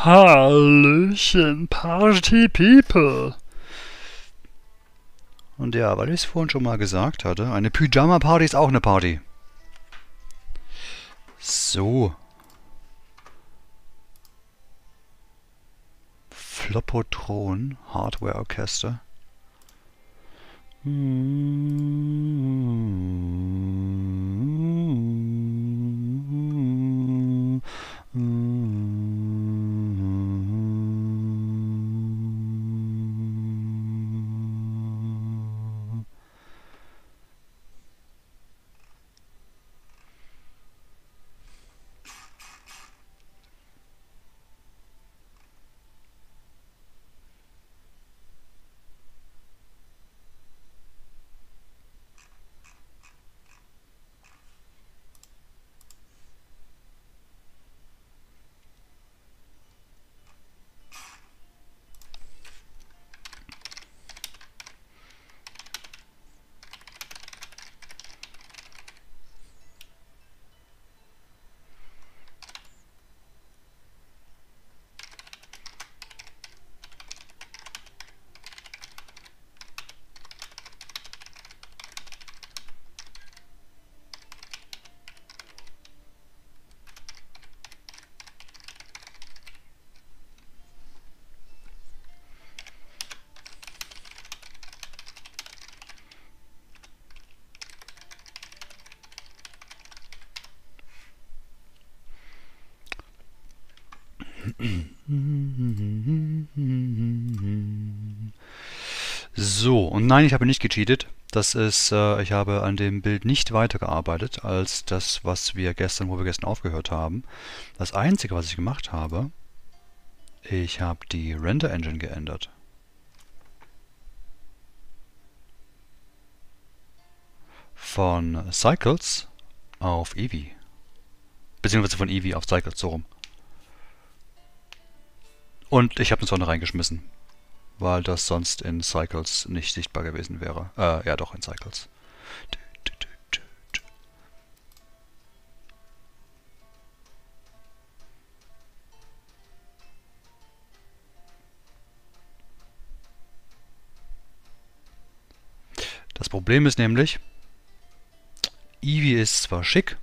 Hallöchen, Party People. Und ja, weil ich es vorhin schon mal gesagt hatte, eine Pyjama-Party ist auch eine Party. So. Flopotron Hardware Orchester. So, und nein, ich habe nicht gecheatet. Das ist, ich habe an dem Bild nicht weitergearbeitet als das, wo wir gestern aufgehört haben. Das Einzige, was ich gemacht habe, ich habe die Render Engine geändert. Von Cycles auf Eevee. Beziehungsweise von Eevee auf Cycles, so rum. Und ich habe eine Sonne reingeschmissen, weil das sonst in Cycles nicht sichtbar gewesen wäre. Ja doch, in Cycles. Das Problem ist nämlich, Eevee ist zwar schick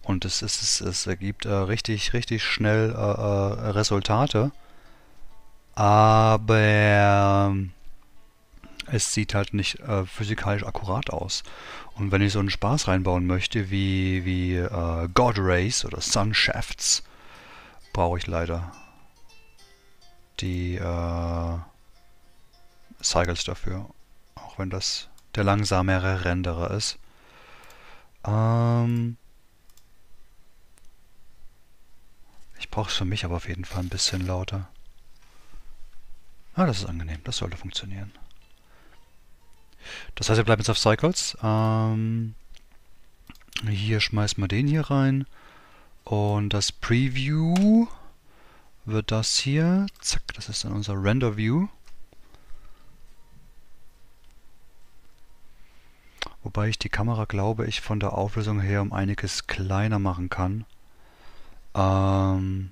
und es ergibt richtig schnell Resultate, aber es sieht halt nicht physikalisch akkurat aus. Und wenn ich so einen Spaß reinbauen möchte wie God Rays oder Sun Shafts, brauche ich leider die Cycles dafür. Auch wenn das der langsamere Renderer ist. Ich brauche es für mich aber auf jeden Fall ein bisschen lauter. Ah, das ist angenehm. Das sollte funktionieren. Das heißt, wir bleiben jetzt auf Cycles. Hier schmeißen wir den hier rein. Und das Preview wird das hier. Zack, das ist dann unser Render View. Wobei ich die Kamera, glaube ich, von der Auflösung her um einiges kleiner machen kann. Wenn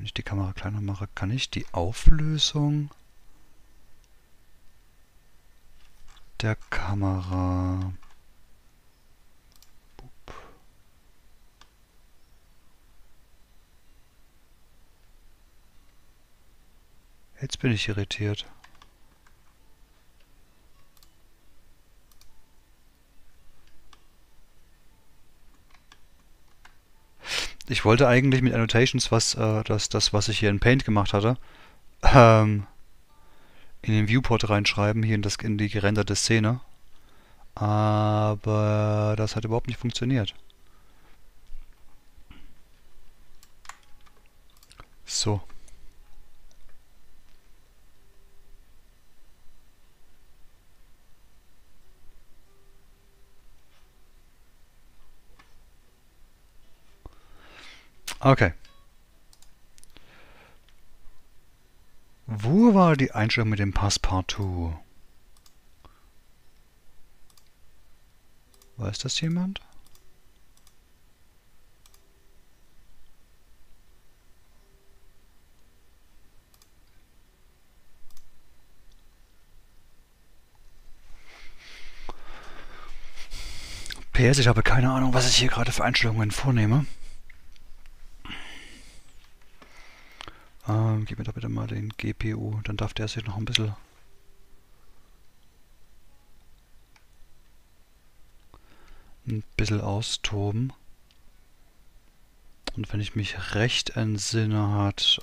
ich die Kamera kleiner mache, kann ich die Auflösung der Kamera... Jetzt bin ich irritiert. Ich wollte eigentlich mit Annotations was ich hier in Paint gemacht hatte, in den Viewport reinschreiben, hier in die gerenderte Szene. Aber das hat überhaupt nicht funktioniert. So. Okay. Wo war die Einstellung mit dem Passepartout? Weiß das jemand? FPS, ich habe keine Ahnung, was ich hier gerade für Einstellungen vornehme. Gib mir da bitte mal den GPU, dann darf der sich noch ein bisschen austoben. Und wenn ich mich recht entsinne, hat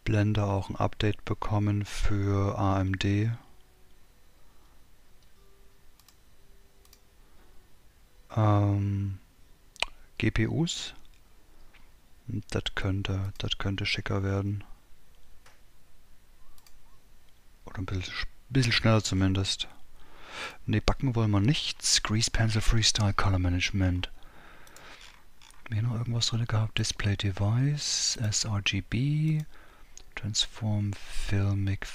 Blender auch ein Update bekommen für AMD. GPUs. Das könnte schicker werden. Oder ein bisschen schneller zumindest. Ne, backen wollen wir nichts. Grease Pencil Freestyle Color Management. Haben wir hier noch irgendwas drin gehabt? Display Device, sRGB, Transform Filmic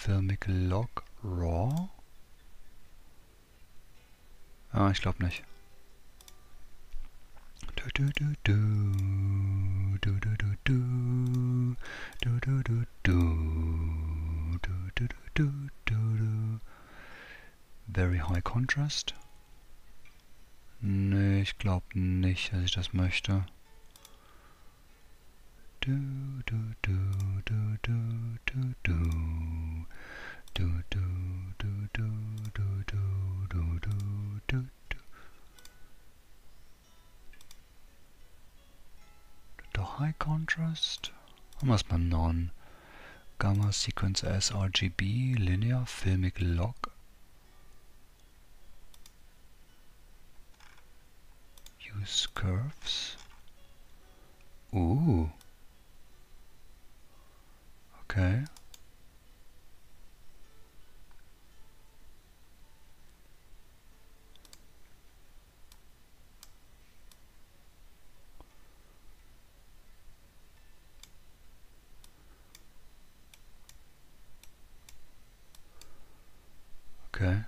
Log, RAW? Ah, ich glaube nicht. Very high contrast. Nee, ich glaube nicht, dass ich das möchte. Doch high contrast. Haben wir es mal non. Gamma Sequence sRGB, Linear Filmic Log. Use curves. Okay. Okay.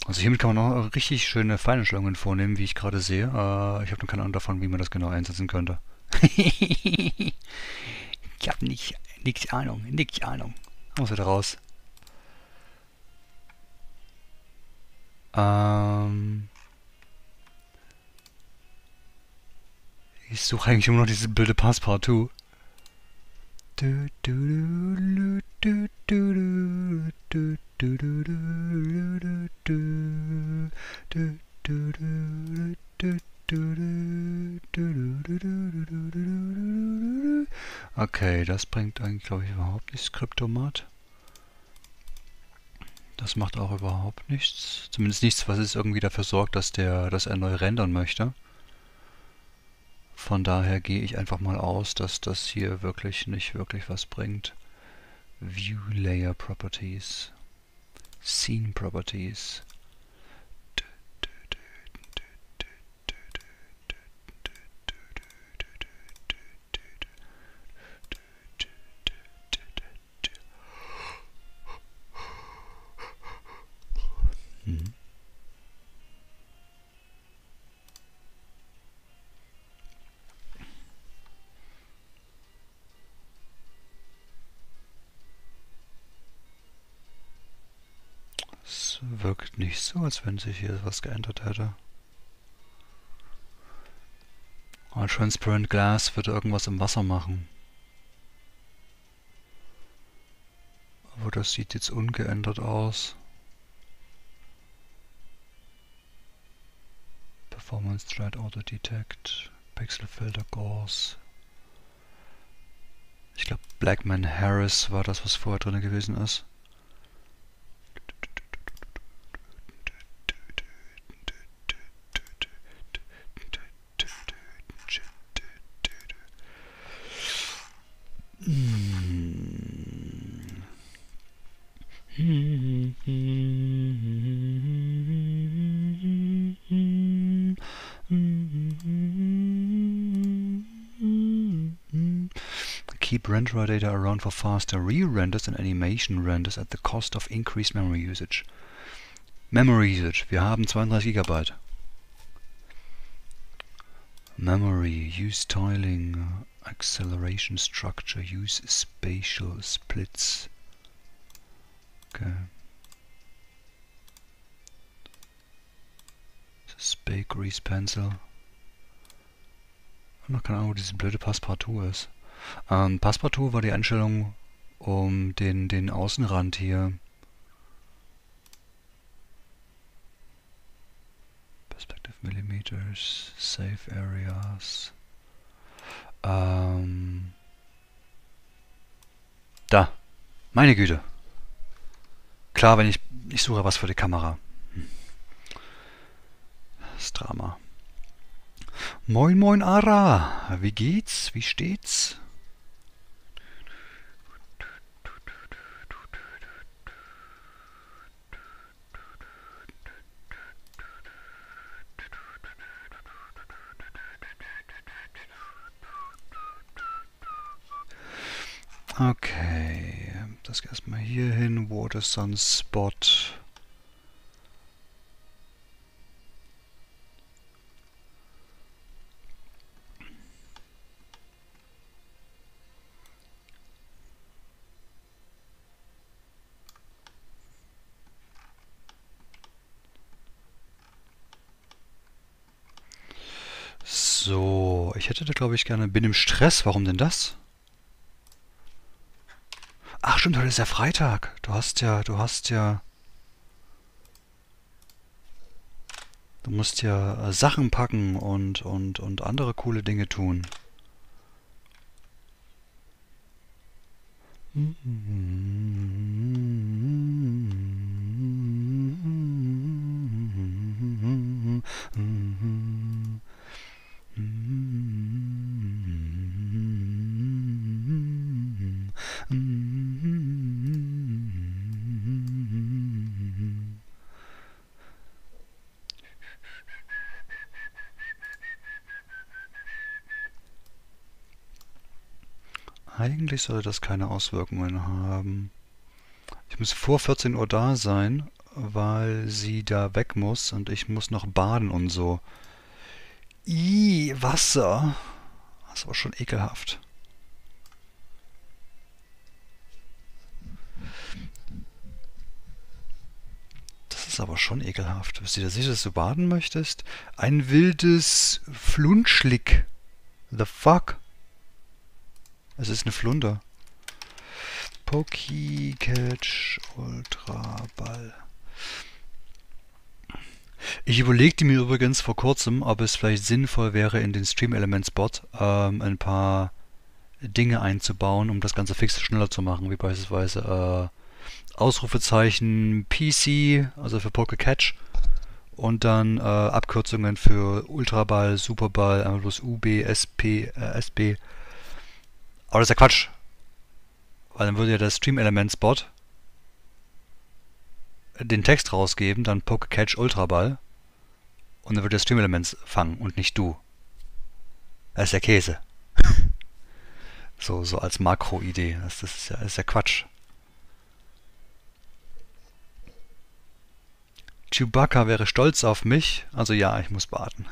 Also hiermit kann man auch richtig schöne Feinstellungen vornehmen, wie ich gerade sehe. Ich habe noch keine Ahnung davon, wie man das genau einsetzen könnte. Ich habe nix Ahnung. Muss wieder raus. Ich suche eigentlich immer noch dieses blöde Passepartout. Okay, das bringt eigentlich, glaube ich, überhaupt nichts, Kryptomat. Das macht auch überhaupt nichts. Zumindest nichts, was es irgendwie dafür sorgt, dass er neu rendern möchte. Von daher gehe ich einfach mal aus, dass das hier wirklich nicht wirklich was bringt. View Layer Properties. Scene Properties. Es wirkt nicht so, als wenn sich hier was geändert hätte. Oh, Transparent Glass würde irgendwas im Wasser machen. Aber das sieht jetzt ungeändert aus. Performance Thread Auto Detect, Pixel Filter Gauss. Ich glaube Blackman Harris war das, was vorher drin gewesen ist. Keep renderer data around for faster re-renders and animation renders at the cost of increased memory usage. Memory usage. Wir haben 32 GB. Memory. Use tiling. Acceleration structure. Use spatial splits. Okay. Spray Grease Pencil. Noch keine Ahnung, wo dieses blöde Passepartout ist. Passepartout war die Einstellung um den Außenrand hier. Perspective Millimeters, Safe Areas. Da. Meine Güte. Klar, wenn ich suche was für die Kamera. Das Drama. Moin moin Ara. Wie geht's? Wie steht's? Okay, das erstmal hier hin, Water Sun Spot. So, ich hätte da glaube ich gerne, bin im Stress, warum denn das? Ach stimmt, heute ist ja Freitag. Du musst ja Sachen packen und andere coole Dinge tun. Eigentlich sollte das keine Auswirkungen haben. Ich muss vor 14 Uhr da sein, weil sie da weg muss und ich muss noch baden und so. Ih, Wasser. Das war schon ekelhaft. Das ist aber schon ekelhaft. Bist du dir sicher, dass du baden möchtest? Ein wildes Flunschlick. The fuck? Es ist eine Flunder. Poki Catch Ultra Ball. Ich überlegte mir übrigens vor kurzem, ob es vielleicht sinnvoll wäre, in den Stream Element Spot ein paar Dinge einzubauen, um das Ganze fix schneller zu machen, wie beispielsweise Ausrufezeichen PC, also für Poke Catch, und dann Abkürzungen für Ultraball, Superball, einfach bloß UB, SP, SB. Aber das ist ja Quatsch. Weil dann würde ja der Stream Element Spot den Text rausgeben, dann Poke Catch Ultraball, und dann wird der Stream Element fangen und nicht du. Das ist ja Käse. So als Makro-Idee. Das ist ja Quatsch. Chewbacca wäre stolz auf mich. Also ja, ich muss baden.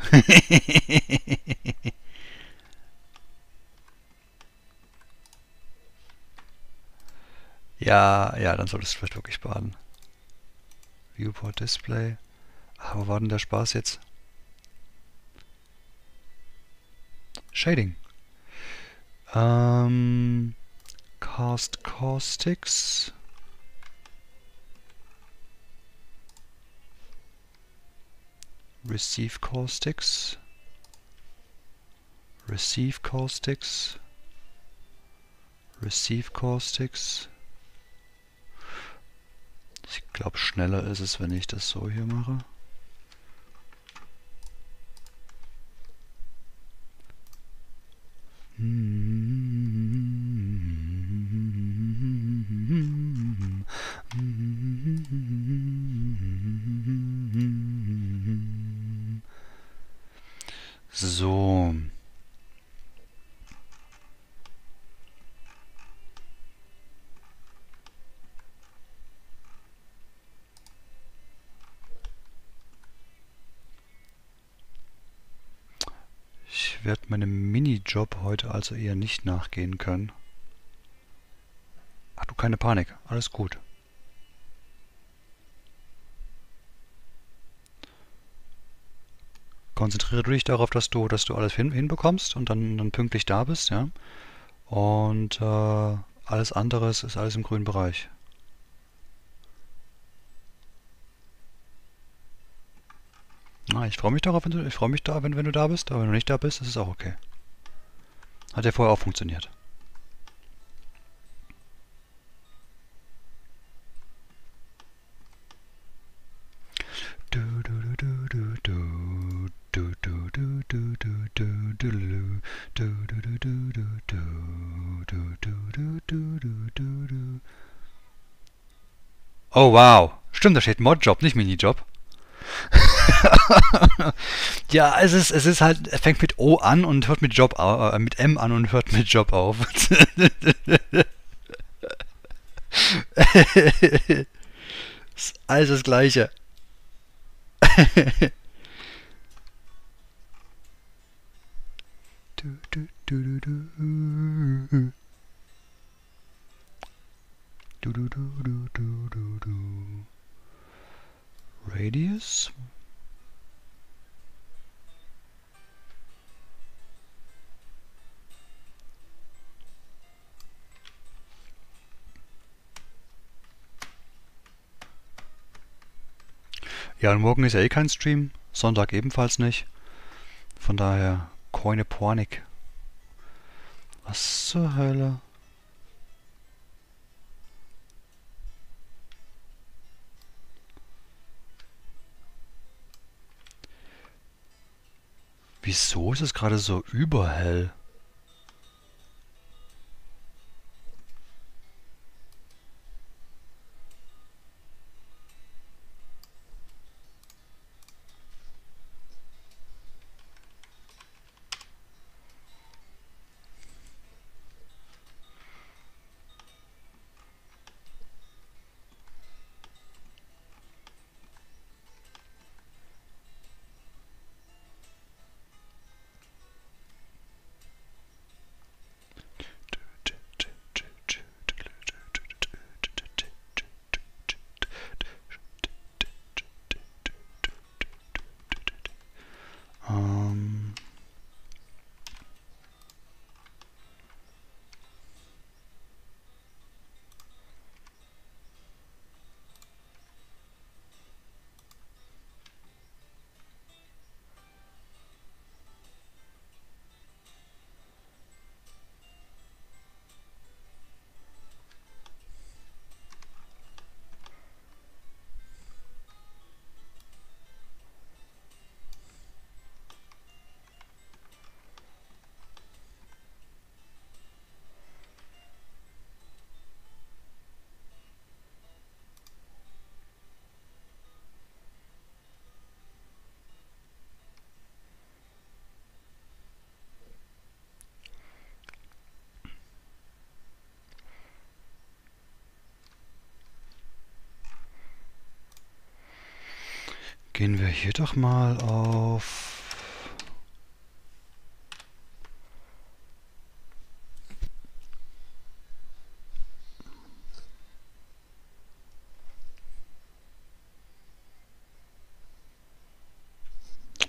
Ja, dann solltest du vielleicht wirklich baden. Viewport Display. Wo war denn der Spaß jetzt? Shading. Cast Caustics. Receive Caustics. Receive Caustics. Receive Caustics. Ich glaube, schneller ist es, wenn ich das so hier mache. So. Ich werde meinem Minijob heute also eher nicht nachgehen können. Ach du, keine Panik, alles gut. konzentriere du dich darauf, dass du alles hinbekommst und dann pünktlich da bist, ja. Und alles andere ist alles im grünen Bereich. Na, ich freue mich darauf, ich freue mich da, wenn du da bist, aber wenn du nicht da bist, ist es auch okay. Hat ja vorher auch funktioniert. Oh wow. Stimmt, da steht Modjob, nicht Minijob. Ja, es ist halt, er fängt mit O an und hört mit M an und hört mit Job auf. Ist alles das Gleiche. Du, du, du, du, du. Du, du, du, du, du, du, du. Radius? Ja, und morgen ist ja eh kein Stream. Sonntag ebenfalls nicht. Von daher, keine Panik. Was zur Hölle? Wieso ist es gerade so überhell? Ähm, Gehen wir hier doch mal auf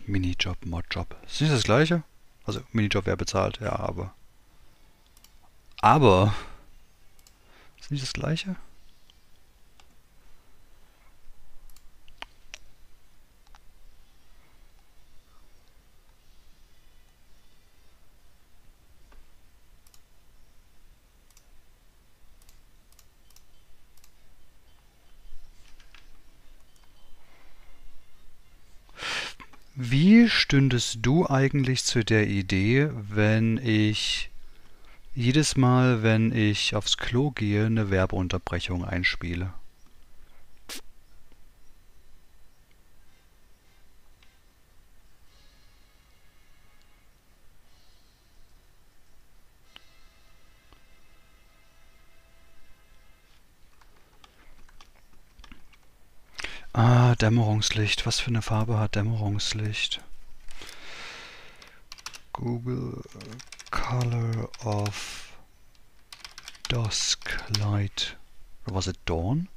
Minijob, Modjob. Ist nicht das gleiche? Also Minijob wäre bezahlt, ja, aber. Aber. Ist nicht das gleiche? Wie stündest du eigentlich zu der Idee, wenn ich jedes Mal, wenn ich aufs Klo gehe, eine Werbeunterbrechung einspiele? Ah, Dämmerungslicht. Was für eine Farbe hat Dämmerungslicht? Google Color of Dusk Light. Or was it dawn?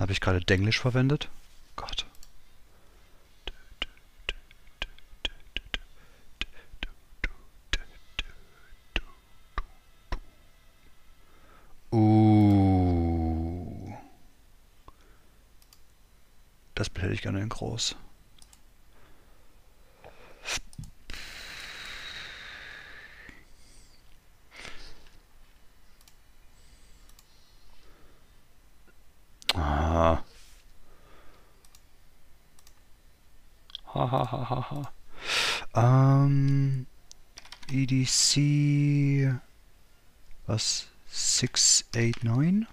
Habe ich gerade Denglisch verwendet? Gott. Das Bild hätte ich gerne in groß. Ah. Hahaha. EDC. Was? 689?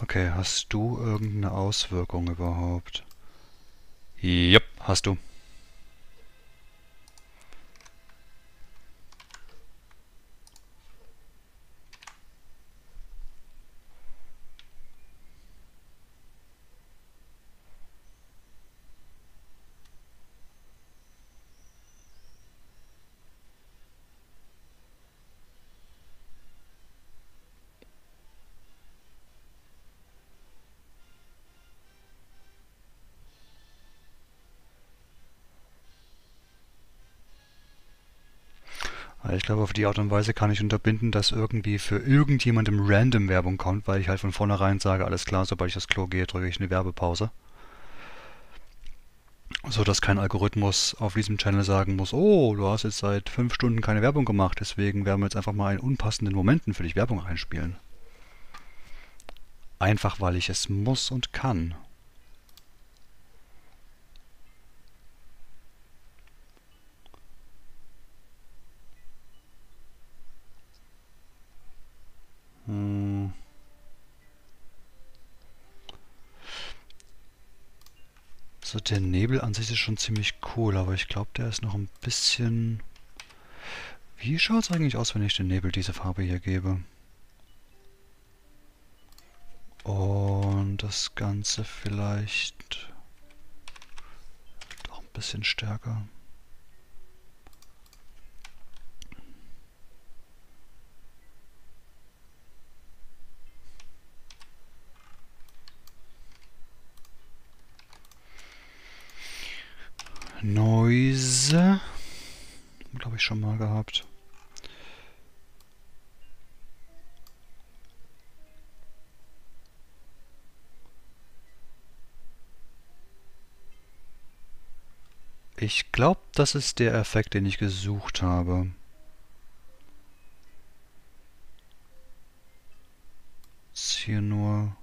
Okay, hast du irgendeine Auswirkung überhaupt? Jupp, hast du. Ich glaube, auf die Art und Weise kann ich unterbinden, dass irgendwie für irgendjemandem random Werbung kommt, weil ich halt von vornherein sage, alles klar, sobald ich aufs Klo gehe, drücke ich eine Werbepause. So dass kein Algorithmus auf diesem Channel sagen muss, oh, du hast jetzt seit 5 Stunden keine Werbung gemacht, deswegen werden wir jetzt einfach mal in unpassenden Momenten für dich Werbung einspielen. Einfach weil ich es muss und kann. Hm. So, der Nebel an sich ist schon ziemlich cool, aber ich glaube, der ist noch ein bisschen... Wie schaut es eigentlich aus, wenn ich dem Nebel diese Farbe hier gebe? Und das Ganze vielleicht doch ein bisschen stärker. Noise. Glaube ich schon mal gehabt. Ich glaube, das ist der Effekt, den ich gesucht habe. Ist hier nur...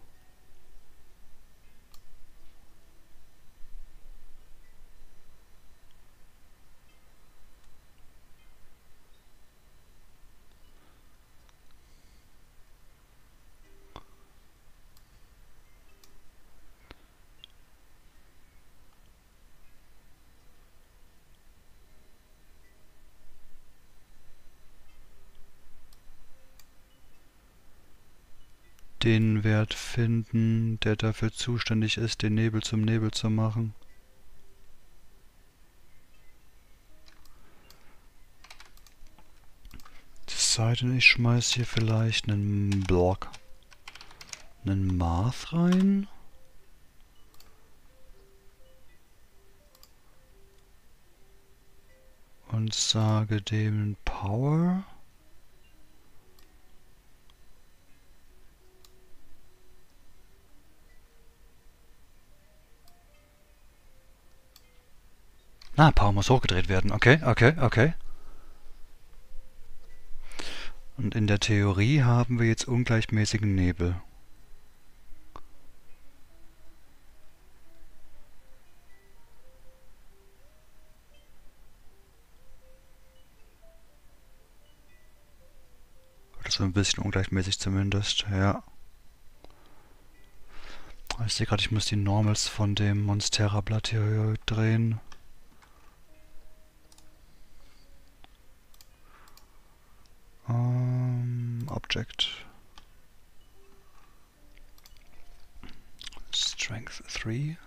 den Wert finden, der dafür zuständig ist, den Nebel zum Nebel zu machen. Es sei denn, ich schmeiß hier vielleicht einen Block, einen Math rein. Und sage dem Power. Ah, Power muss hochgedreht werden. Okay, okay, okay. Und in der Theorie haben wir jetzt ungleichmäßigen Nebel. So ein bisschen ungleichmäßig zumindest, ja. Ich sehe gerade, ich muss die Normals von dem Monstera-Blatt hier höher drehen. Object. Strength 3.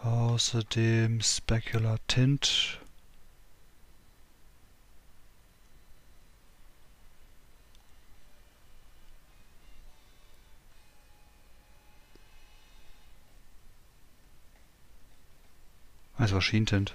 Außerdem Specular Tint. Das war Sheentint.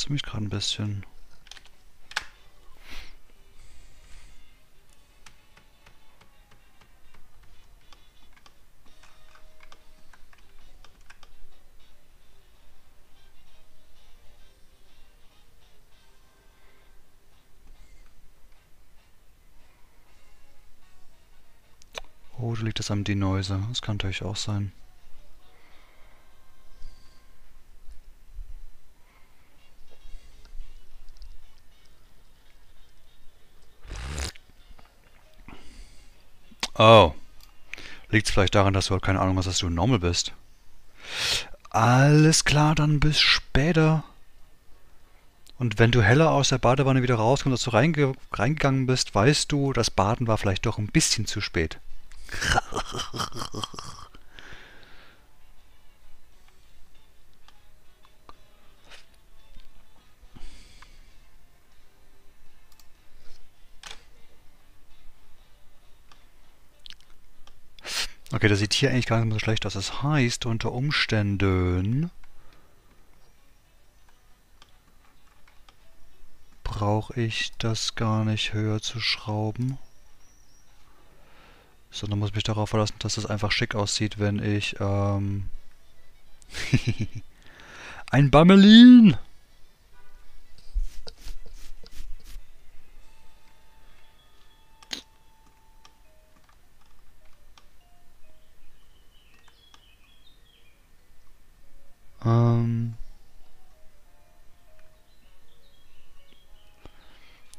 Mich gerade ein bisschen. Oh, da liegt es am Denoiser. Das kann natürlich auch sein. Oh. Liegt es vielleicht daran, dass du halt keine Ahnung hast, dass du normal bist? Alles klar, dann bis später. Und wenn du heller aus der Badewanne wieder rauskommst, als du reingegangen bist, weißt du, das Baden war vielleicht doch ein bisschen zu spät. Okay, das sieht hier eigentlich gar nicht mehr so schlecht aus. Das heißt, unter Umständen brauche ich das gar nicht höher zu schrauben. Sondern muss mich darauf verlassen, dass es einfach schick aussieht, wenn ich, ein Bammelin!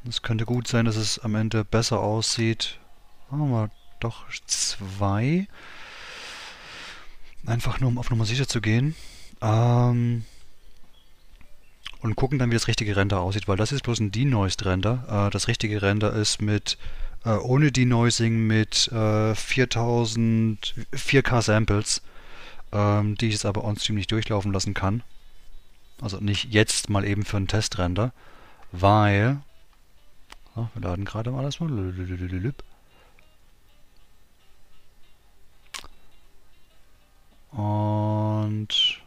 Es könnte gut sein, dass es am Ende besser aussieht. Machen wir doch 2. Einfach nur, um auf Nummer sicher zu gehen. Und gucken dann, wie das richtige Render aussieht, weil das ist bloß ein Denoised Render. Das richtige Render ist mit ohne Denoising mit 4000 4K Samples, die ich jetzt aber on-stream nicht durchlaufen lassen kann. Also nicht jetzt mal eben für einen Testrender, weil... Oh, wir laden gerade mal alles mal. Und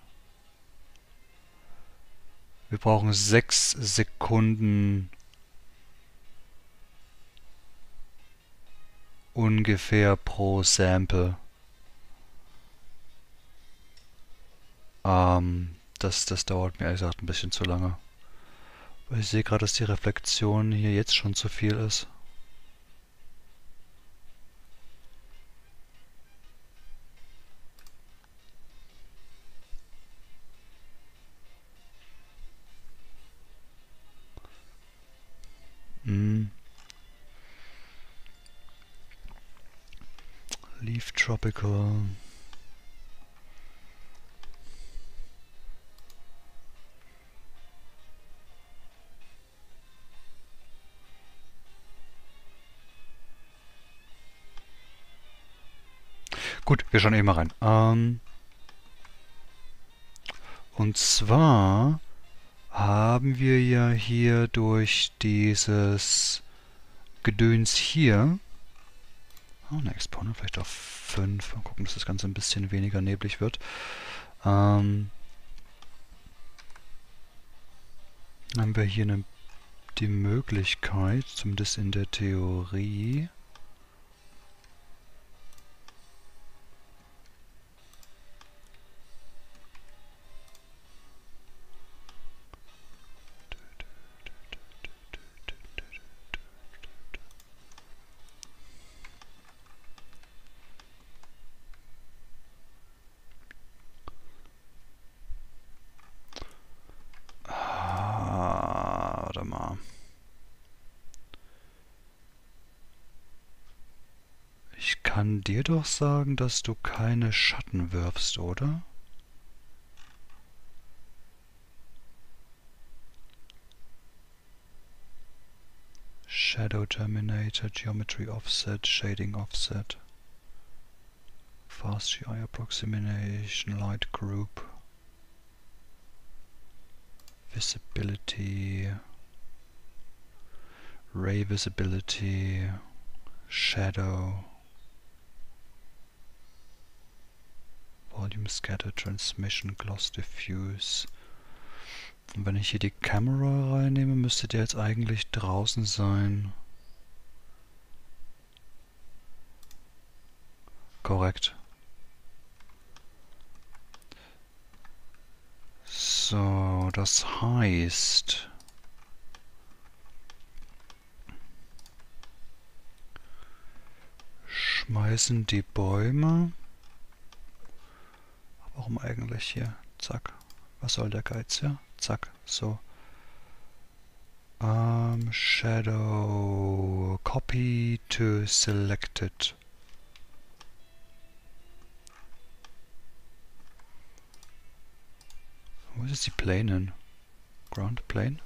wir brauchen 6 Sekunden ungefähr pro Sample. Das dauert mir ehrlich gesagt ein bisschen zu lange. Weil ich sehe gerade, dass die Reflexion hier jetzt schon zu viel ist. Leaf Tropical. Gut, wir schauen eben mal rein. Und zwar haben wir ja hier durch dieses Gedöns hier, Oh, eine Exponent vielleicht auf 5. Mal gucken, dass das Ganze ein bisschen weniger neblig wird. Haben wir hier die Möglichkeit, zumindest in der Theorie, warte mal. Ich kann dir doch sagen, dass du keine Schatten wirfst, oder? Shadow Terminator, Geometry Offset, Shading Offset, Fast GI Approximation, Light Group, Visibility, Ray Visibility, Shadow, Volume Scatter, Transmission, Gloss Diffuse. Und wenn ich hier die Camera reinnehme, müsste der jetzt eigentlich draußen sein. Korrekt. So, das heißt, schmeißen die Bäume. Warum eigentlich hier? Zack. Was soll der Geiz hier? Zack. So. Shadow. Copy to selected. Wo ist jetzt die Plane hin? Ground Plane?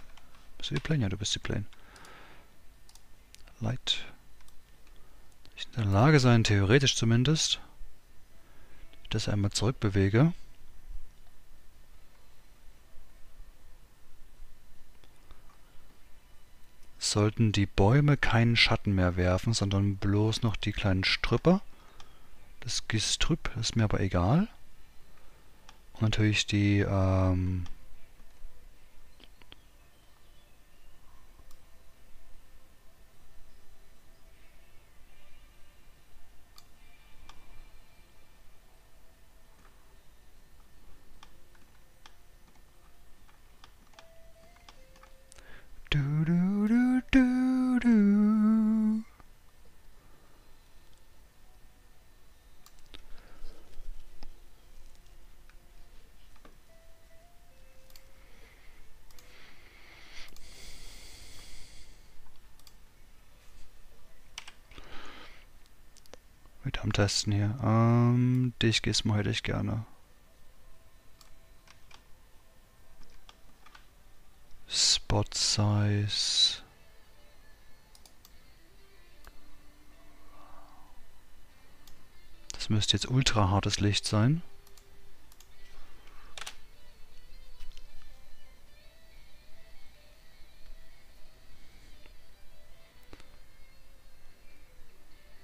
Bist du die Plane? Ja, du bist die Plane. Light. Ich in der Lage sein, theoretisch zumindest, das einmal zurückbewege. Sollten die Bäume keinen Schatten mehr werfen, sondern bloß noch die kleinen Strüpper. Das Gestrüpp ist mir aber egal. Und natürlich die du, du, du, du, du. Mit am Testen hier. Dich Gizmo hätte ich gerne. Spot Size. Das müsste jetzt ultra hartes Licht sein.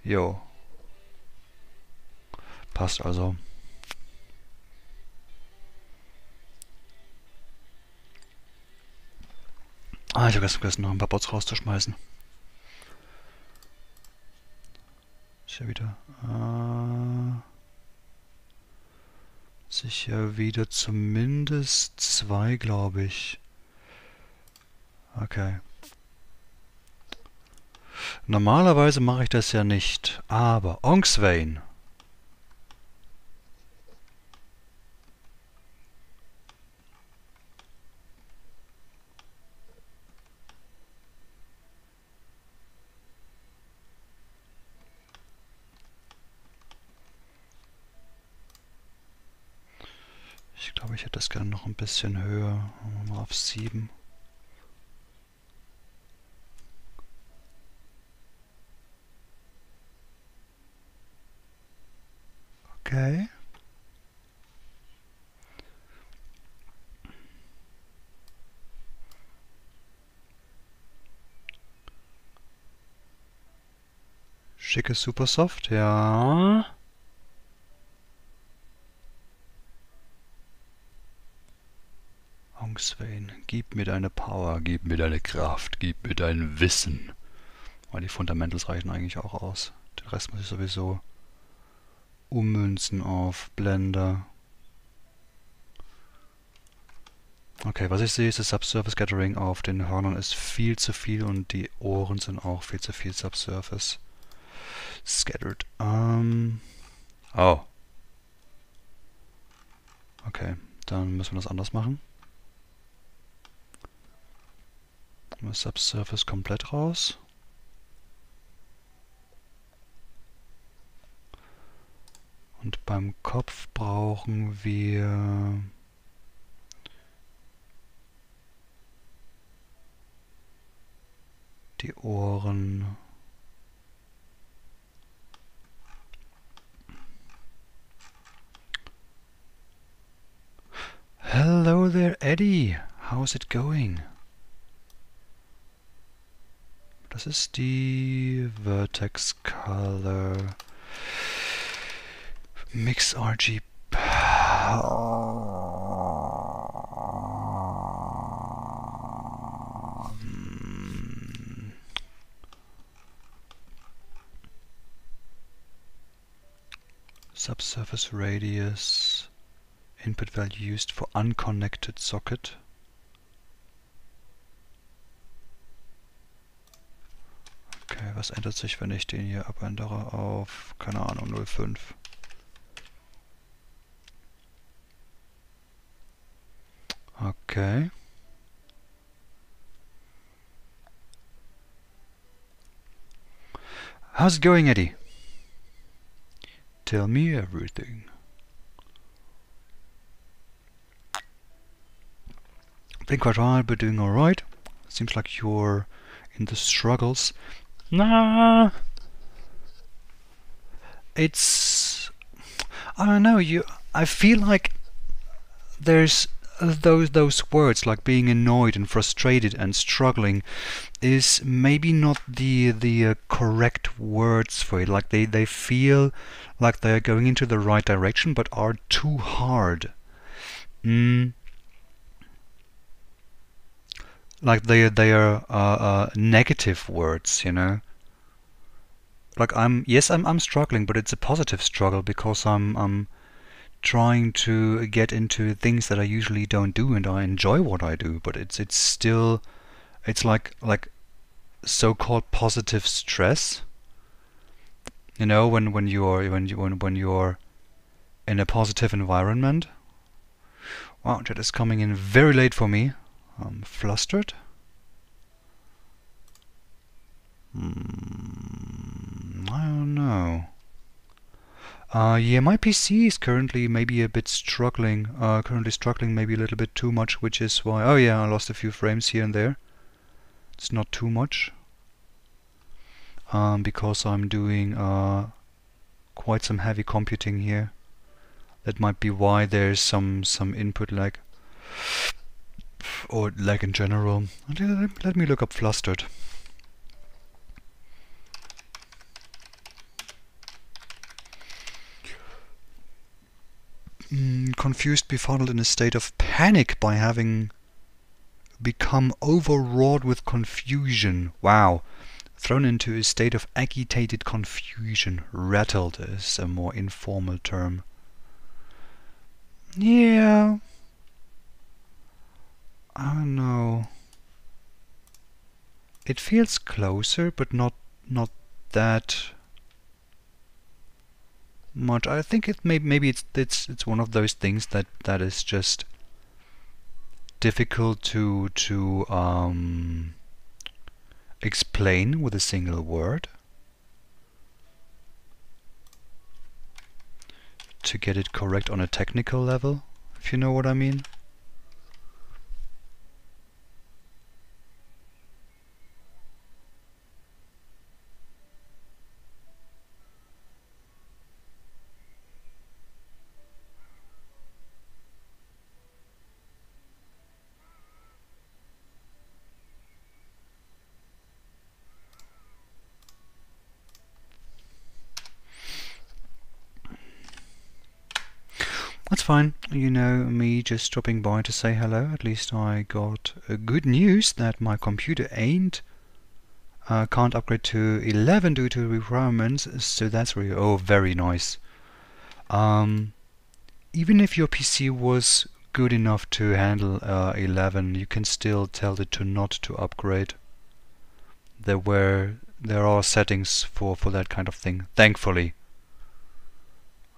Jo. Passt also. Ah, ich habe ganz vergessen, noch ein paar Bots rauszuschmeißen. Ist ja wieder. Sicher wieder zumindest 2, glaube ich. Okay. Normalerweise mache ich das ja nicht, aber Ongswain. Ich glaube, ich hätte das gerne noch ein bisschen höher. Machen wir mal auf 7. Okay. Schicke Supersoft, ja. Angswein, gib mir deine Power, gib mir deine Kraft, gib mir dein Wissen. Aber die Fundamentals reichen eigentlich auch aus. Den Rest muss ich sowieso ummünzen auf Blender. Okay, was ich sehe, ist das Subsurface Scattering auf den Hörnern ist viel zu viel und die Ohren sind auch viel zu viel Subsurface Scattered. Oh. Okay, dann müssen wir das anders machen. Das Subsurface komplett raus. Und beim Kopf brauchen wir die Ohren. Hello there, Eddie. How's it going? Das ist die Vertex Color Mix RGB. Subsurface radius. Input value used for unconnected socket. Okay, was ändert sich, wenn ich den hier abändere auf, keine Ahnung, 0,5? Okay. How's it going, Eddie? Tell me everything. Been quite hard, but doing alright. Seems like you're in the struggles. Nah. It's... I don't know, I feel like there's those words like being annoyed and frustrated and struggling is maybe not the correct words for it. Like they feel like they're going into the right direction but are too hard. Like they are negative words, you know. Like I'm struggling, but it's a positive struggle because I'm trying to get into things that I usually don't do, and I enjoy what I do. But it's still, it's like so-called positive stress. You know, when you're in a positive environment. Wow, that is coming in very late for me. I'm flustered. I don't know. Yeah, my PC is currently maybe a bit struggling. Currently struggling maybe a little bit too much, which is why... Oh yeah, I lost a few frames here and there. It's not too much. Because I'm doing quite some heavy computing here. That might be why there's some input lag. Or lag in general. Let me look up flustered. Confused, befuddled, in a state of panic by having become overwrought with confusion. Wow. Thrown into a state of agitated confusion. Rattled is a more informal term. Yeah. I don't know. It feels closer, but not that much. I think it maybe it's one of those things that is just difficult to explain with a single word. To get it correct on a technical level, if you know what I mean. That's fine. You know, me just dropping by to say hello. At least I got good news that my computer can't upgrade to 11 due to requirements, so that's really, oh, very nice. Even if your PC was good enough to handle 11, you can still tell it to not to upgrade. There are settings for that kind of thing, thankfully.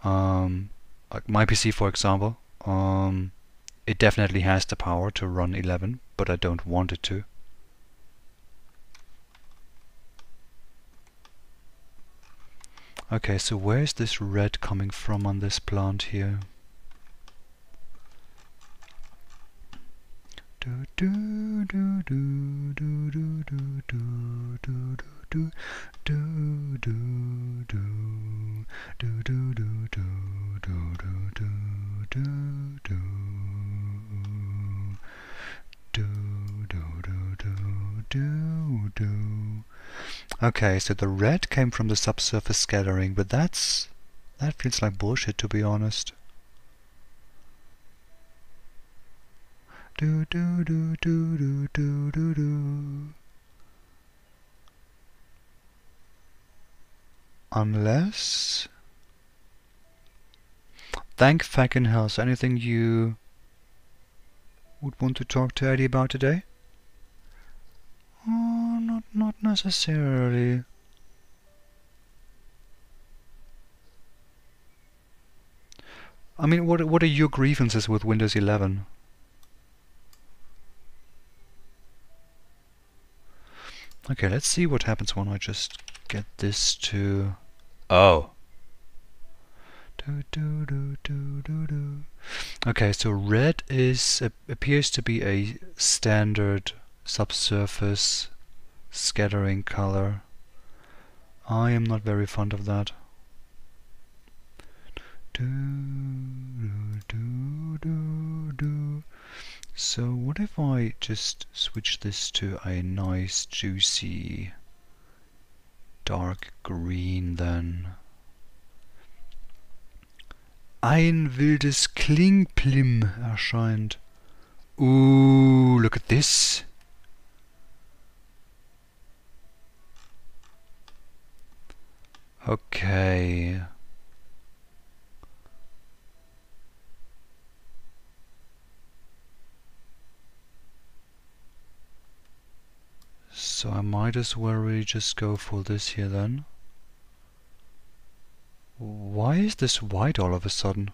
Like my PC, for example, it definitely has the power to run 11, but I don't want it to. Okay, so where is this red coming from on this plant here? Okay, so the red came from the subsurface scattering, but that feels like bullshit, to be honest. Unless... Thank fucking hell. So anything you would want to talk to Eddie about today? Oh, not necessarily. I mean, what are your grievances with Windows 11? Okay, let's see what happens when I just get this to... Oh. Okay, so red appears to be a standard subsurface scattering color. I am not very fond of that. So what if I just switch this to a nice juicy dark green then? Ein wildes Klingplim erscheint. Ooh, look at this. Okay. So I might as well really just go for this here then. Why is this white all of a sudden?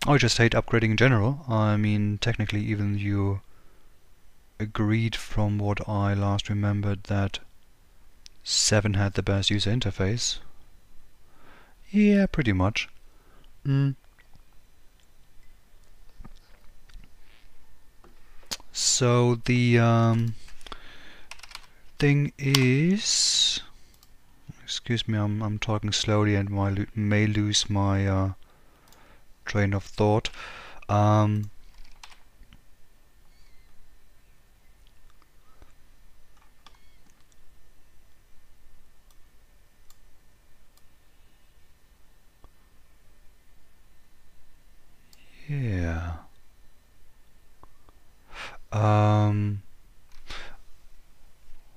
I just hate upgrading in general. I mean, technically even you agreed from what I last remembered that 7 had the best user interface. Yeah, pretty much. So the thing is, excuse me, I'm talking slowly and may lose my train of thought. Yeah.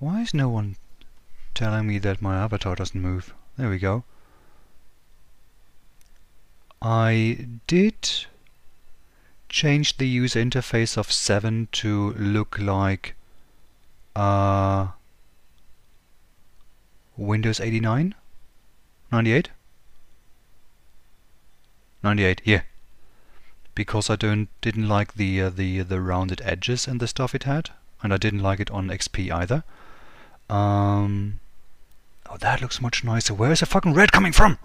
Why is no one telling me that my avatar doesn't move? There we go. I did change the user interface of 7 to look like Windows 89? 98? 98, yeah. Because I didn't like the rounded edges and the stuff it had, and I didn't like it on XP either. Oh, that looks much nicer. Where is the fucking red coming from?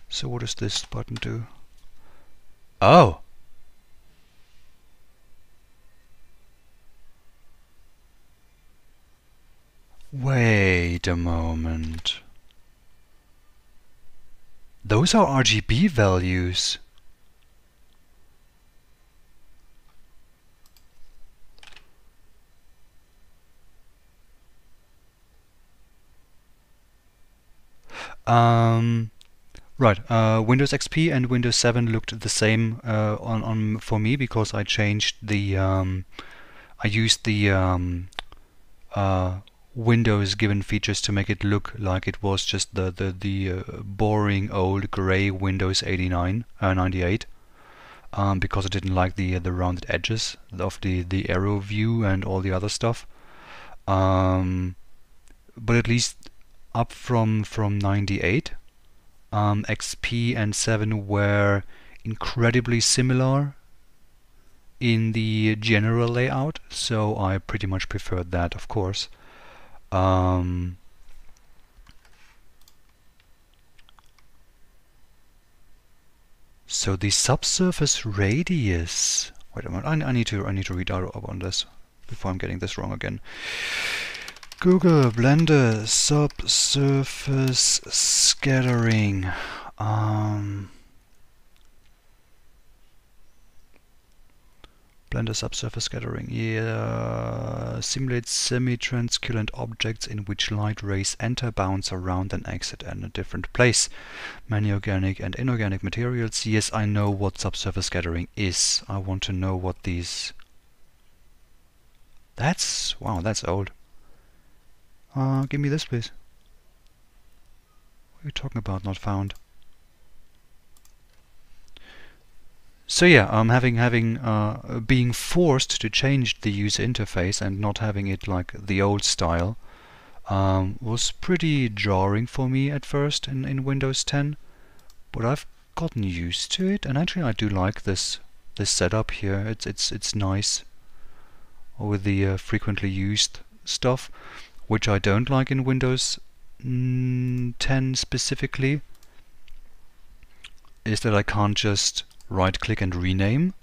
So what does this button do? Oh! Wait a moment. Those are RGB values. Right, Windows XP and Windows 7 looked the same on for me because I changed the I used the Windows given features to make it look like it was just the boring old gray Windows 89 98 because I didn't like the rounded edges of the arrow view and all the other stuff. But at least up from 98. XP and 7 were incredibly similar in the general layout, so I pretty much preferred that, of course. So the subsurface radius. Wait a minute, I need to read out up on this before I'm getting this wrong again. Google Blender subsurface scattering. Blender subsurface scattering. Yeah, simulates semi-transparent objects in which light rays enter, bounce around, and exit in a different place. Many organic and inorganic materials. Yes, I know what subsurface scattering is. I want to know what these. Wow, that's old. Give me this, please. What are you talking about? Not found. So yeah, being forced to change the user interface and not having it like the old style was pretty jarring for me at first in Windows 10. But I've gotten used to it, and actually I do like this setup here. It's nice with the frequently used stuff. Which I don't like in Windows 10 specifically, is that I can't just right-click and rename.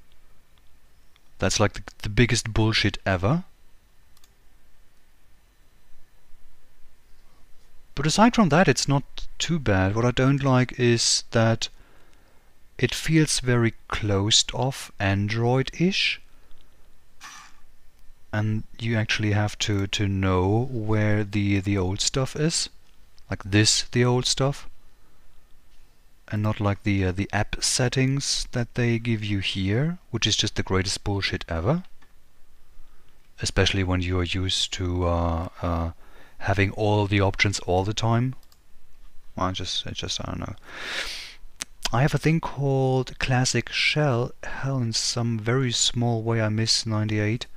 That's like the biggest bullshit ever. But aside from that, it's not too bad. What I don't like is that it feels very closed-off Android-ish. And you actually have to know where the old stuff is, like this, the old stuff, and not like the app settings that they give you here, which is just the greatest bullshit ever. Especially when you are used to having all the options all the time. Well, I don't know. I have a thing called Classic Shell. Hell, in some very small way I miss 98.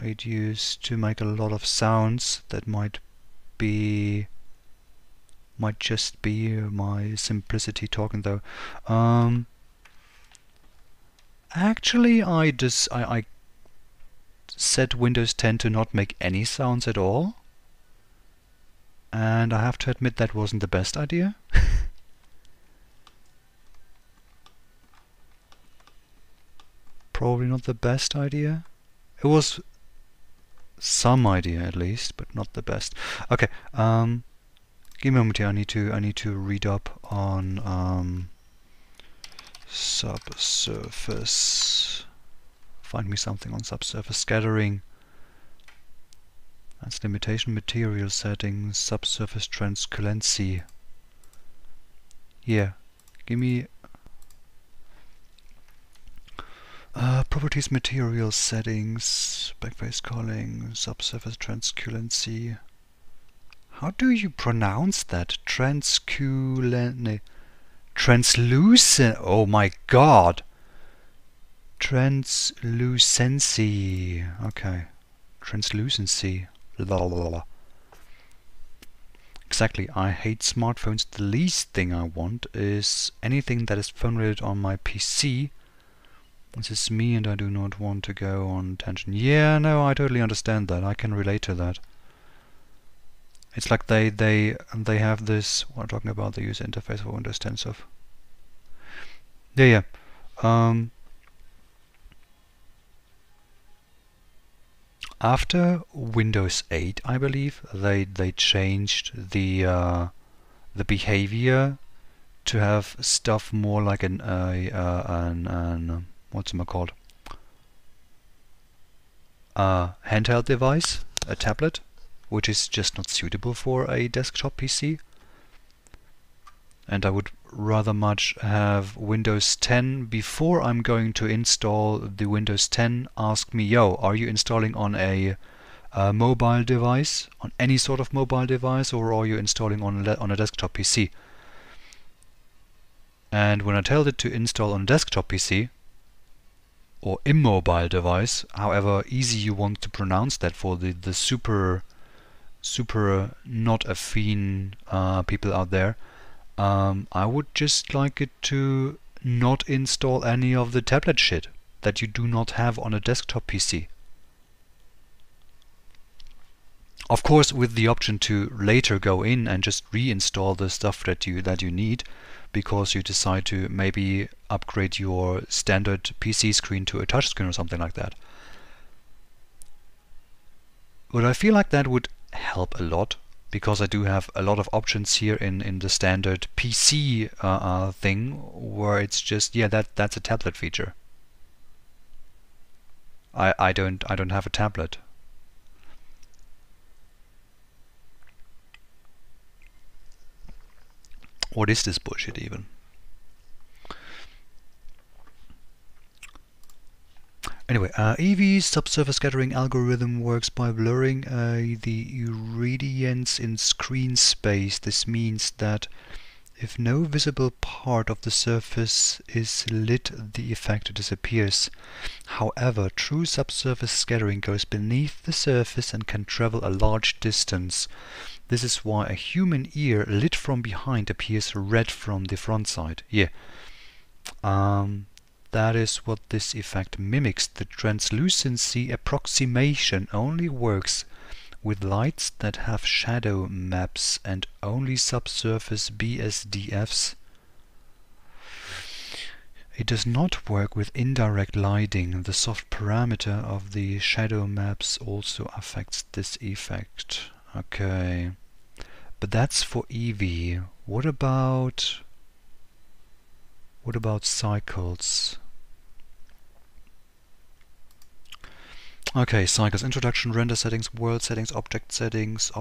It used to make a lot of sounds that might just be my simplicity talking though. Actually, I set Windows 10 to not make any sounds at all, and I have to admit that wasn't the best idea. Probably not the best idea. It was some idea at least, but not the best. Okay, give me a moment here. I need to read up on subsurface. Find me something on subsurface scattering. That's limitation, material settings, subsurface transparency. Yeah, give me properties, material settings, backface culling, subsurface transparency. How do you pronounce that? Translucent. Oh my god. Translucency. Okay. Translucency. Blah, blah, blah. Exactly. I hate smartphones. The least thing I want is anything that is phone related on my PC. This is me, and I do not want to go on tangent. Yeah, no, I totally understand that. I can relate to that. It's like they have this. We're talking about the user interface for Windows 10 stuff. Yeah. After Windows 8, I believe they changed the behavior to have stuff more like an what's it called? Handheld device, a tablet, which is just not suitable for a desktop PC. and I would rather much have Windows 10 before I'm going to install the Windows 10 ask me, yo, are you installing on a mobile device, on any sort of mobile device, or are you installing on a desktop PC? And when I tell it to install on a desktop PC or immobile device, however easy you want to pronounce that for the super not affine people out there, I would just like it to not install any of the tablet shit that you do not have on a desktop PC. Of course, with the option to later go in and just reinstall the stuff that you need, because you decide to maybe upgrade your standard PC screen to a touchscreen or something like that. But I feel like that would help a lot, because I do have a lot of options here in the standard PC thing, where it's just, yeah, that's a tablet feature. I don't have a tablet. What is this bullshit even? Anyway, EV's subsurface scattering algorithm works by blurring the irradiance in screen space. This means that if no visible part of the surface is lit, the effect disappears. However, true subsurface scattering goes beneath the surface and can travel a large distance. This is why a human ear lit from behind appears red from the front side. Yeah. That is what this effect mimics. The translucency approximation only works with lights that have shadow maps and only subsurface BSDFs. It does not work with indirect lighting. The soft parameter of the shadow maps also affects this effect. Okay. But that's for EV. What about cycles? Okay, cycles. Introduction, render settings, world settings, object settings,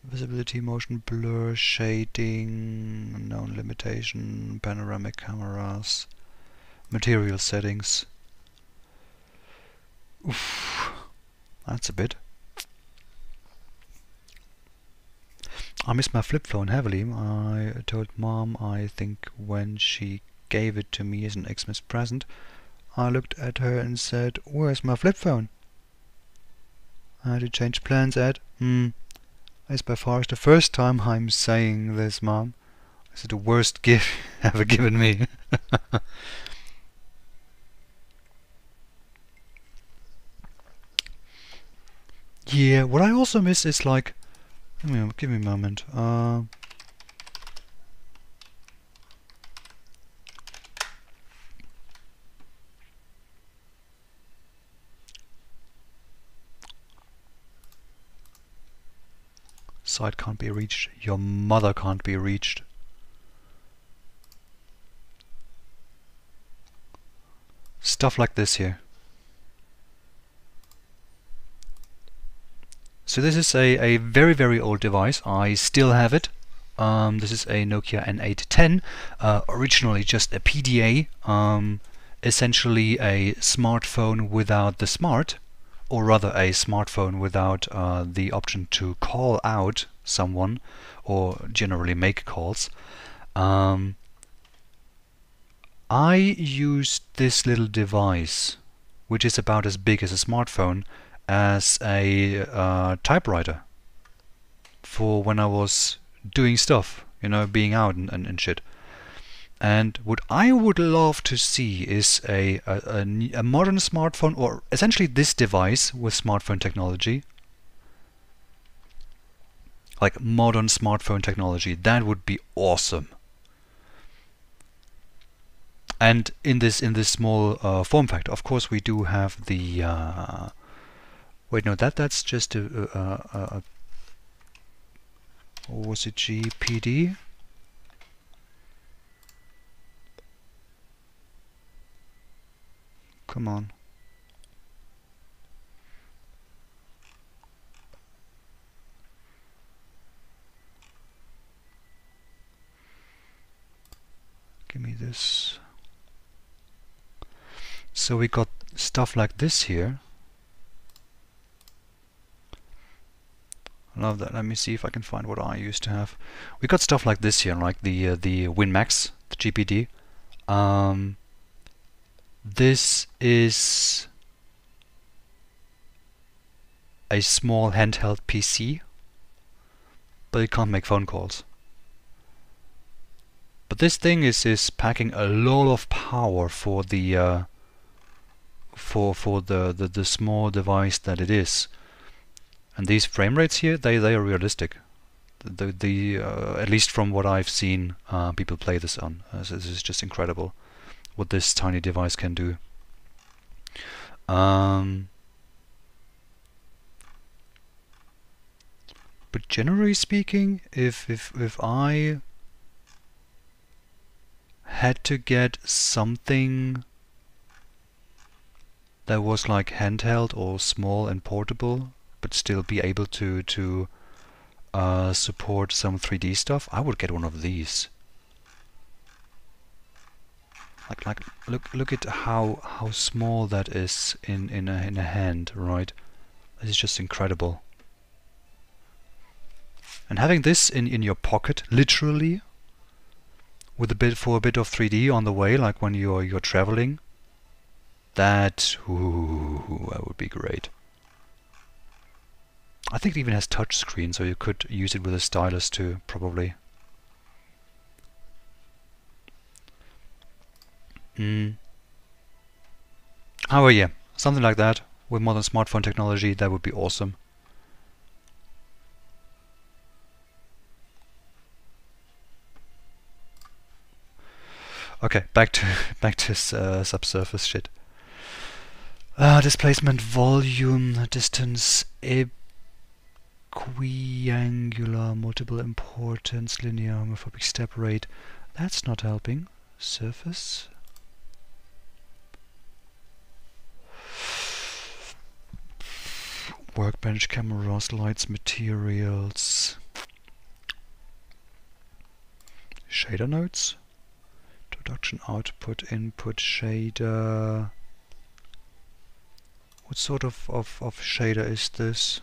visibility, motion blur, shading, known limitation, panoramic cameras, material settings. Oof, that's a bit. I miss my flip phone heavily. I told Mom I think when she gave it to me as an Xmas present, I looked at her and said, "Where's my flip phone?" I had to change plans at, It's by far the first time I'm saying this, Mom. This is the worst gift ever given me. Yeah, what I also miss is like, give me a moment. Site can't be reached. Your mother can't be reached. Stuff like this here. So this is a very, very old device. I still have it. This is a Nokia N810, originally just a PDA, essentially a smartphone without the smart, or rather a smartphone without the option to call out someone or generally make calls. I used this little device, which is about as big as a smartphone, as a typewriter for when I was doing stuff, being out and shit. And what I would love to see is a modern smartphone, or essentially this device with smartphone technology. Like modern smartphone technology. That would be awesome. And in this small form factor, of course, we do have the. Wait, no, that's just a what was it? GPD. Come on. this. So we got stuff like this here. I love that. Let me see if I can find what I used to have. We got stuff like this here, like the WinMax, the GPD. This is a small handheld PC, but it can't make phone calls. But this thing is packing a lot of power for the the small device that it is. And these frame rates here, they are realistic. At least from what I've seen people play this on. This is just incredible what this tiny device can do. But generally speaking, if I had to get something that was like handheld or small and portable, but still be able to support some 3D stuff, I would get one of these. Like look at how small that is in a hand, right? This is just incredible. And having this in your pocket, literally, with a bit of 3D on the way, like when you're traveling, that would be great. I think it even has touch screen, so you could use it with a stylus too, probably. However, yeah, something like that with modern smartphone technology, that would be awesome. Okay, back to subsurface shit. Displacement, volume, distance, equiangular, multiple importance, linear, homophobic step rate. That's not helping. Surface. Workbench, cameras, lights, materials. Shader nodes. Introduction, output, input, shader. What sort of shader is this?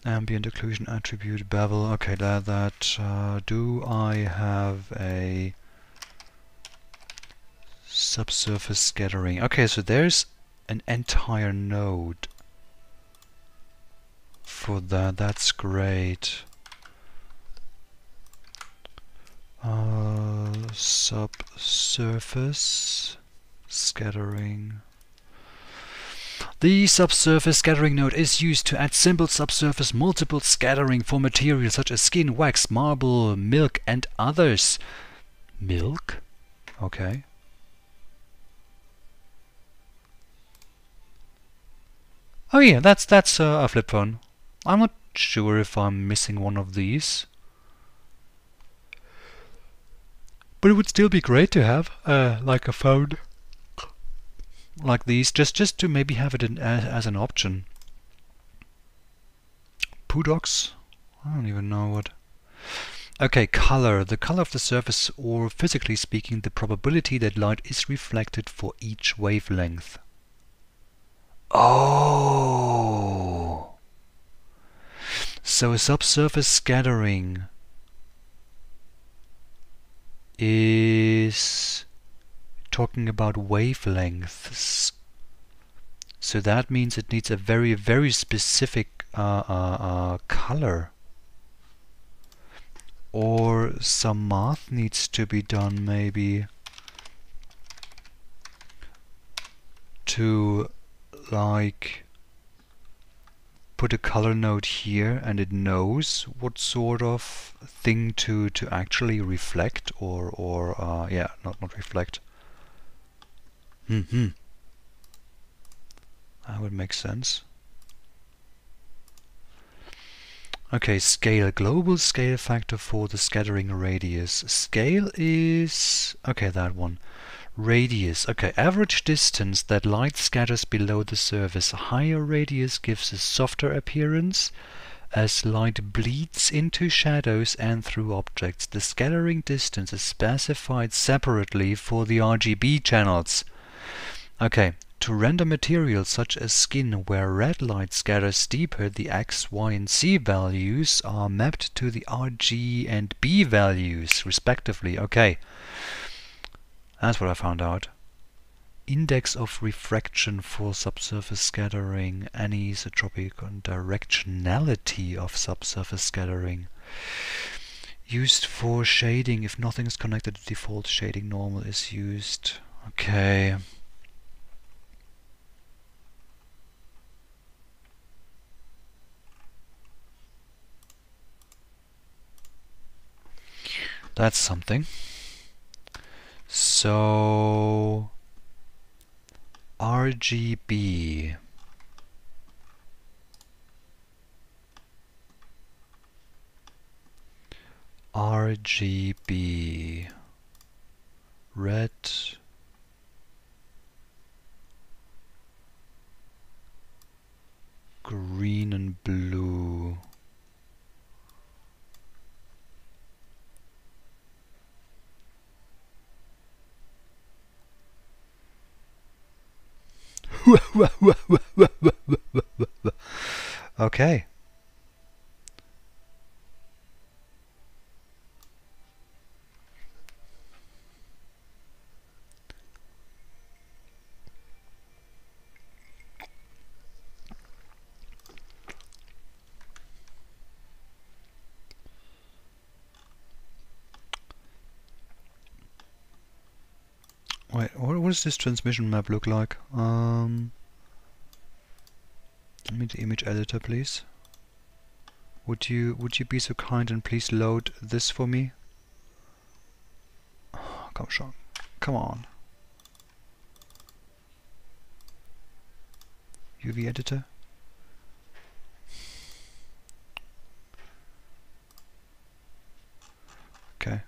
Ambient occlusion attribute, bevel. Okay, do I have a subsurface scattering? Okay, so there's an entire node for that. That's great. Subsurface scattering. The subsurface scattering node is used to add simple subsurface multiple scattering for materials such as skin, wax, marble, milk, and others. Milk? Okay. Oh yeah, that's a flip phone. I'm not sure if I'm missing one of these. But it would still be great to have like a phone like these, just to maybe have it as an option. Pudox? I don't even know what. Okay, color. The color of the surface, or physically speaking, the probability that light is reflected for each wavelength. Oh! So a subsurface scattering is talking about wavelengths. So that means it needs a very, very specific color. Or some math needs to be done maybe to like put a color node here and it knows what sort of thing to actually reflect or yeah, not reflect. That would make sense. Okay, scale. Global scale factor for the scattering radius. Scale is... okay, that one. Radius. Okay, average distance that light scatters below the surface. A higher radius gives a softer appearance as light bleeds into shadows and through objects. The scattering distance is specified separately for the RGB channels. Okay, to render materials such as skin where red light scatters deeper, the X, Y and Z values are mapped to the RG and B values respectively. Okay, that's what I found out. Index of refraction for subsurface scattering, anisotropic and directionality of subsurface scattering. Used for shading if nothing is connected to default shading, normal is used. Okay. That's something. So RGB. RGB. Red. Green and blue. Okay. Wait, what does this transmission map look like? Give me the image editor, please. Would you be so kind and please load this for me? Oh, come on. UV editor. Okay.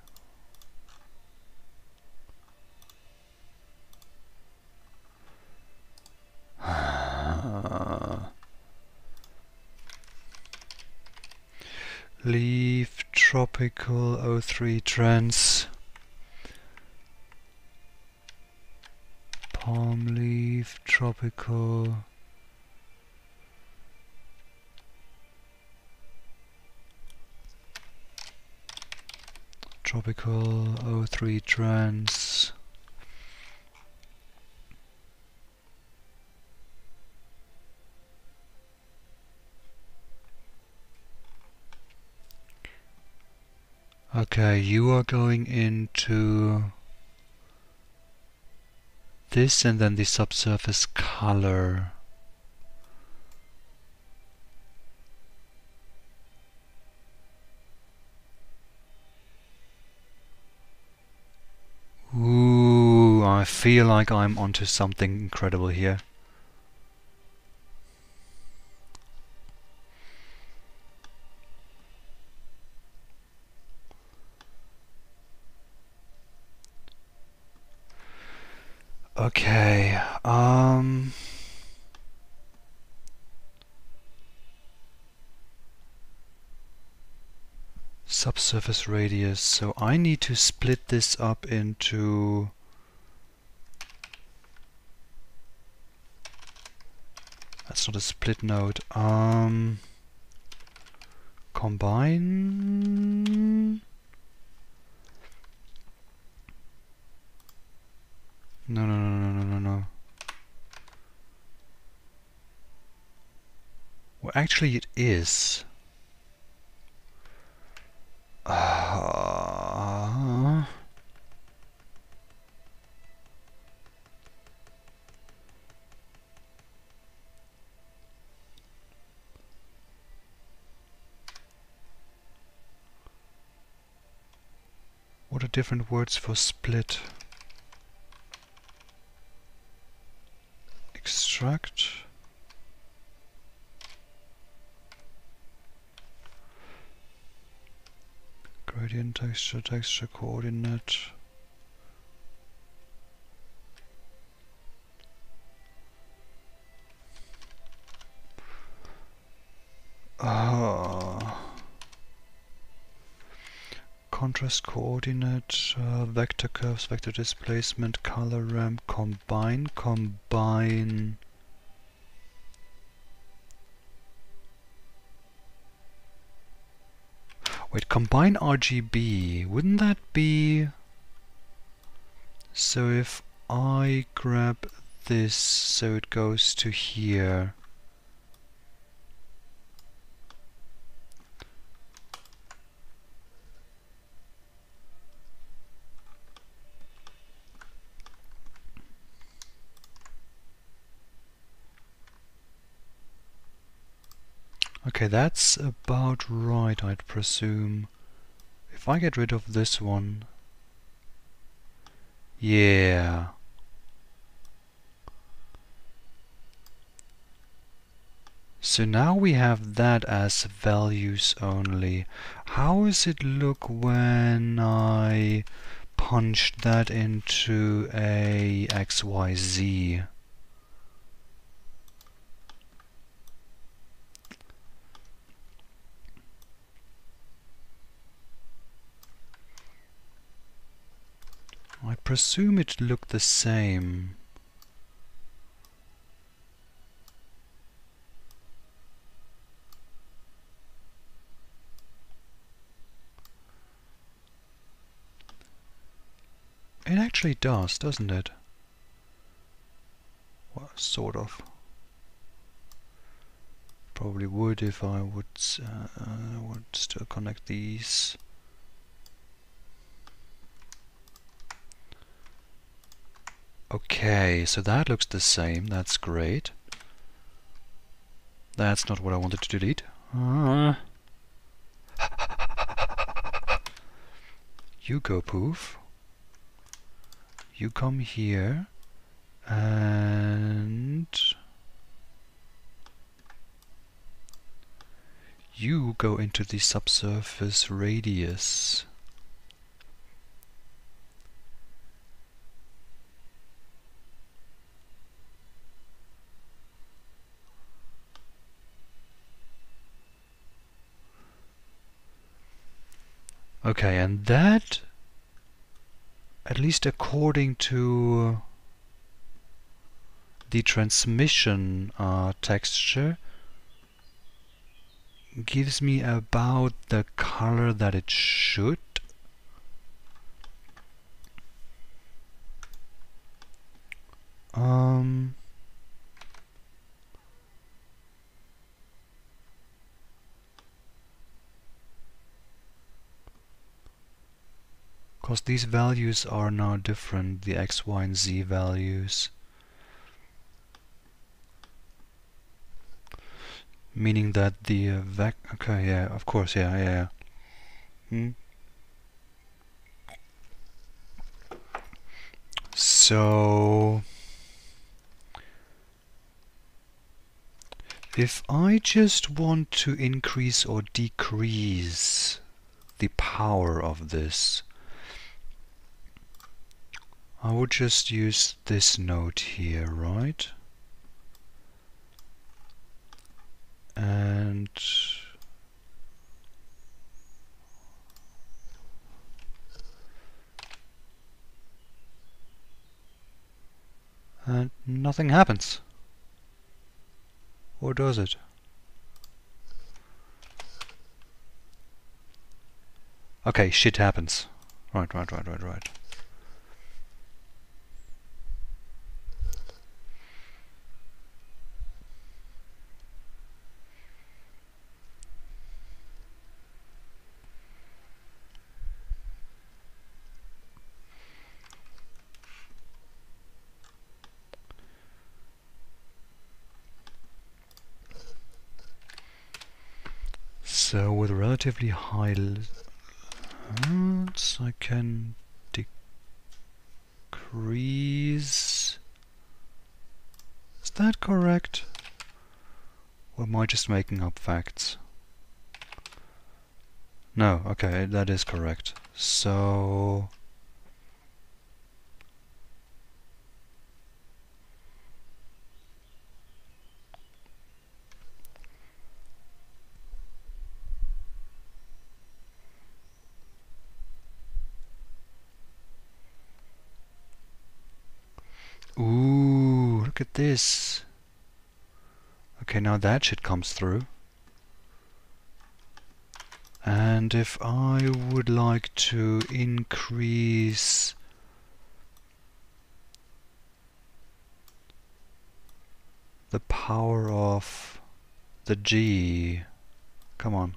Leaf tropical 03 trans. Palm leaf tropical. Tropical 03 trans. Okay, you are going into this and then the subsurface color. Ooh, I feel like I'm onto something incredible here. Okay, subsurface radius. So I need to split this up into that's not a split node. Combine. No. Well, actually it is. What are different words for split? Extract. Gradient texture, texture coordinate. contrast coordinate, vector curves, vector displacement, color ramp, combine. Wait, combine RGB, wouldn't that be... So if I grab this so it goes to here. Okay, that's about right, I'd presume. If I get rid of this one... Yeah. So now we have that as values only. How does it look when I punch that into a XYZ? I presume it looked the same. It actually does, doesn't it? Well, sort of. Probably would if I would still connect these. Okay, so that looks the same. That's great. That's not what I wanted to delete. You go poof. You come here. And... you go into the subsurface radius. Okay, and that, at least according to the transmission texture, gives me about the color that it should. Because these values are now different, the X, Y, and Z values. Meaning that the okay, yeah, of course, yeah. So if I just want to increase or decrease the power of this, I would just use this node here, right? And nothing happens. Or does it? Okay, shit happens. Right. So with relatively high I can decrease. Is that correct? Or am I just making up facts? No, okay, that is correct. So Ooh, look at this. Okay, now that shit comes through. And if I would like to increase the power of the G, come on.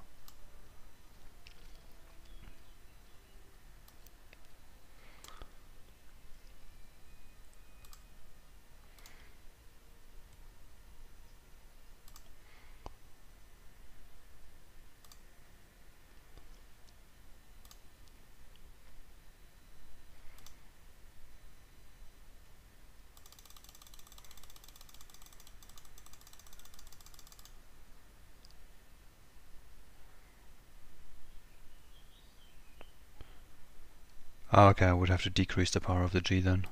Oh, okay, I would have to decrease the power of the G then.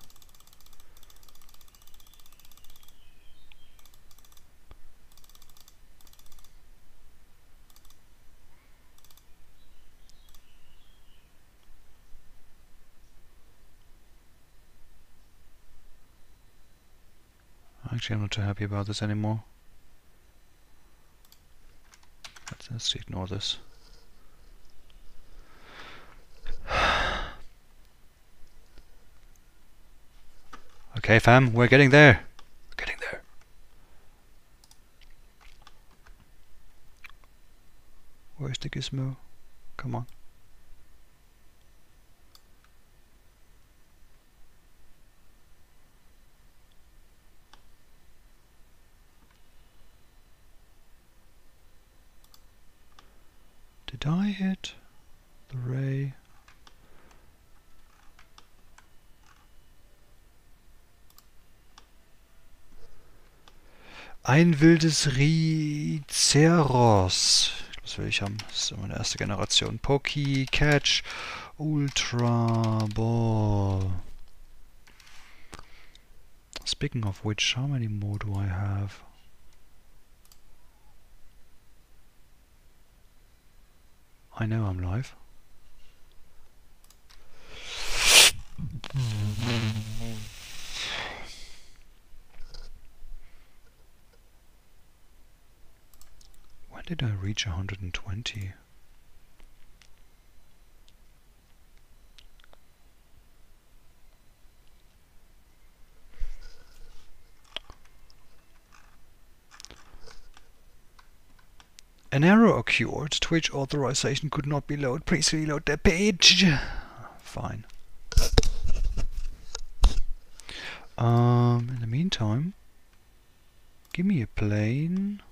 Actually, I'm not too happy about this anymore. Let's ignore this. Okay, fam, we're getting there. We're getting there. Where's the gizmo? Come on. Did I hit the ray? Ein wildes Rizeros. Was will ich haben? Das ist meine erste Generation. Poki, Catch, Ultra Ball. Speaking of which, how many more do I have? I know I'm live. When did I reach 120? An error occurred. Twitch authorization could not be loaded. Please reload the page. Fine. In the meantime, give me a plane.